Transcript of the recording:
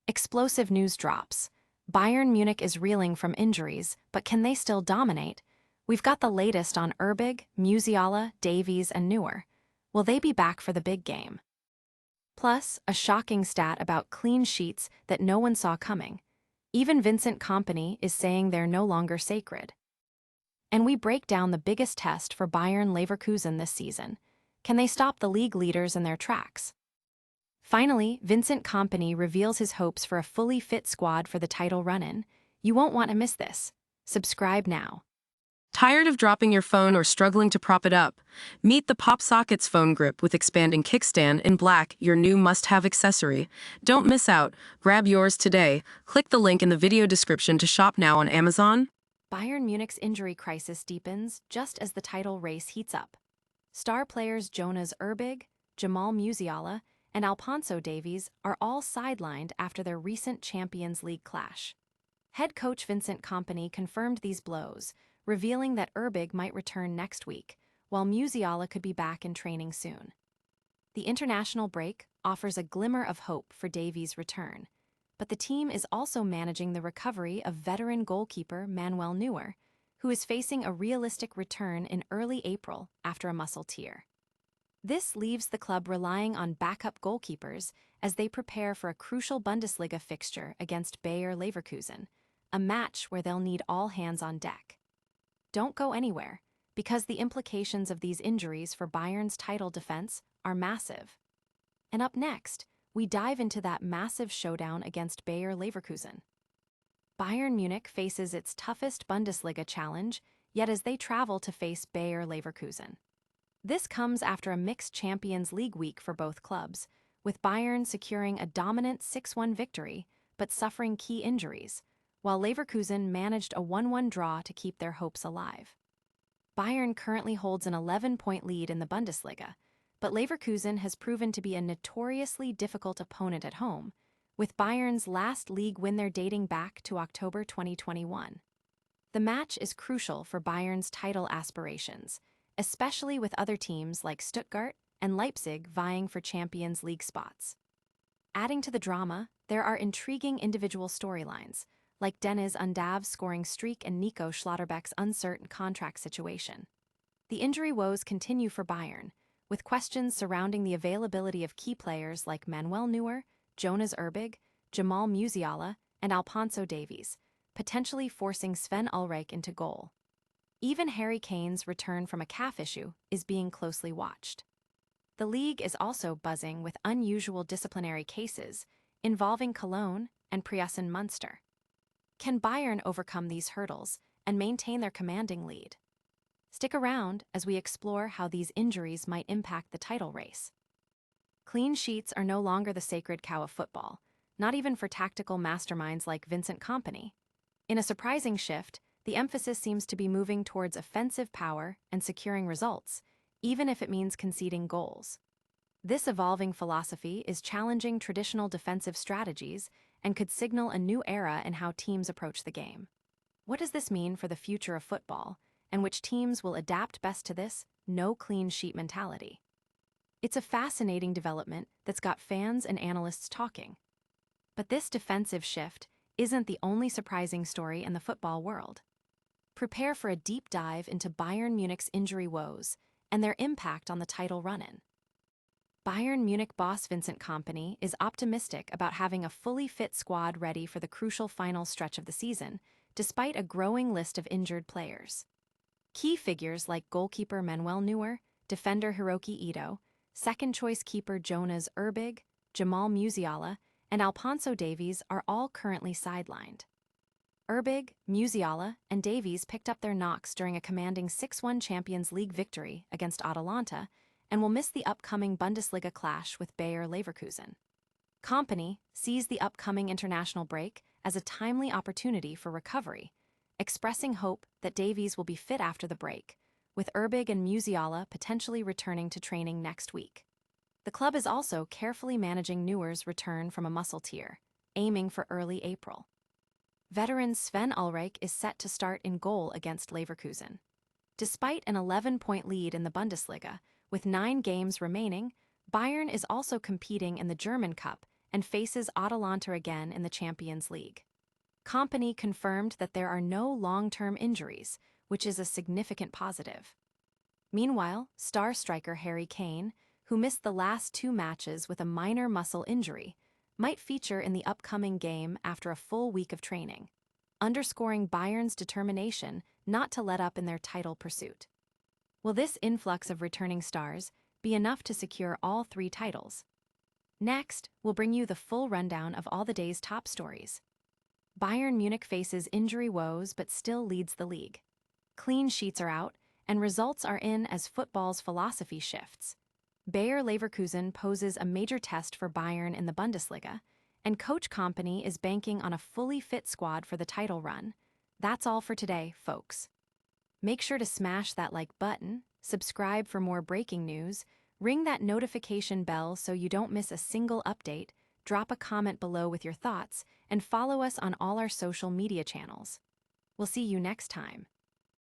Explosive news drops. Bayern Munich is reeling from injuries, but can they still dominate? We've got the latest on Urbig, Musiala, Davies and Neuer. Will they be back for the big game? Plus, a shocking stat about clean sheets that no one saw coming. Even Vincent Kompany is saying they're no longer sacred. And we break down the biggest test for Bayern Leverkusen this season. Can they stop the league leaders in their tracks? Finally, Vincent Kompany reveals his hopes for a fully fit squad for the title run-in. You won't want to miss this. Subscribe now. Tired of dropping your phone or struggling to prop it up? Meet the Pop Sockets phone grip with expanding kickstand in black, your new must-have accessory. Don't miss out. Grab yours today. Click the link in the video description to shop now on Amazon. Bayern Munich's injury crisis deepens just as the title race heats up. Star players Jonas Urbig, Jamal Musiala, and Alphonso Davies are all sidelined after their recent Champions League clash. Head coach Vincent Kompany confirmed these blows, revealing that Urbig might return next week, while Musiala could be back in training soon. The international break offers a glimmer of hope for Davies' return, but the team is also managing the recovery of veteran goalkeeper Manuel Neuer, who is facing a realistic return in early April after a muscle tear. This leaves the club relying on backup goalkeepers as they prepare for a crucial Bundesliga fixture against Bayer Leverkusen, a match where they'll need all hands on deck. Don't go anywhere, because the implications of these injuries for Bayern's title defense are massive. And up next, we dive into that massive showdown against Bayer Leverkusen. Bayern Munich faces its toughest Bundesliga challenge, yet as they travel to face Bayer Leverkusen. This comes after a mixed Champions League week for both clubs, with Bayern securing a dominant 6-1 victory but suffering key injuries, while Leverkusen managed a 1-1 draw to keep their hopes alive. Bayern currently holds an 11-point lead in the Bundesliga, but Leverkusen has proven to be a notoriously difficult opponent at home, with Bayern's last league win there dating back to October 2021. The match is crucial for Bayern's title aspirations, especially with other teams like Stuttgart and Leipzig vying for Champions League spots. Adding to the drama, there are intriguing individual storylines, like Deniz Undav's scoring streak and Nico Schlotterbeck's uncertain contract situation. The injury woes continue for Bayern, with questions surrounding the availability of key players like Manuel Neuer, Jonas Urbig, Jamal Musiala, and Alphonso Davies, potentially forcing Sven Ulreich into goal. Even Harry Kane's return from a calf issue is being closely watched. The league is also buzzing with unusual disciplinary cases involving Cologne and Preußen Munster. Can Bayern overcome these hurdles and maintain their commanding lead? Stick around as we explore how these injuries might impact the title race. Clean sheets are no longer the sacred cow of football, not even for tactical masterminds like Vincent Kompany. In a surprising shift, the emphasis seems to be moving towards offensive power and securing results, even if it means conceding goals. This evolving philosophy is challenging traditional defensive strategies and could signal a new era in how teams approach the game. What does this mean for the future of football, and which teams will adapt best to this no clean sheet mentality? It's a fascinating development that's got fans and analysts talking. But this defensive shift isn't the only surprising story in the football world. Prepare for a deep dive into Bayern Munich's injury woes and their impact on the title run-in. Bayern Munich boss Vincent Kompany is optimistic about having a fully fit squad ready for the crucial final stretch of the season, despite a growing list of injured players. Key figures like goalkeeper Manuel Neuer, defender Hiroki Ito, second-choice keeper Jonas Urbig, Jamal Musiala, and Alphonso Davies are all currently sidelined. Urbig, Musiala, and Davies picked up their knocks during a commanding 6-1 Champions League victory against Atalanta and will miss the upcoming Bundesliga clash with Bayer Leverkusen. Kompany sees the upcoming international break as a timely opportunity for recovery, expressing hope that Davies will be fit after the break, with Urbig and Musiala potentially returning to training next week. The club is also carefully managing Neuer's return from a muscle tear, aiming for early April. Veteran Sven Ulreich is set to start in goal against Leverkusen. Despite an 11-point lead in the Bundesliga, with 9 games remaining, Bayern is also competing in the German Cup and faces Atalanta again in the Champions League. Kompany confirmed that there are no long-term injuries, which is a significant positive. Meanwhile, star striker Harry Kane, who missed the last 2 matches with a minor muscle injury, might feature in the upcoming game after a full week of training, underscoring Bayern's determination not to let up in their title pursuit. Will this influx of returning stars be enough to secure all 3 titles? Next, we'll bring you the full rundown of all the day's top stories. Bayern Munich faces injury woes but still leads the league. Clean sheets are out, and results are in as football's philosophy shifts. Bayer Leverkusen poses a major test for Bayern in the Bundesliga, and Coach Kompany is banking on a fully fit squad for the title run. That's all for today, folks. Make sure to smash that like button, subscribe for more breaking news, ring that notification bell so you don't miss a single update, drop a comment below with your thoughts, and follow us on all our social media channels. We'll see you next time.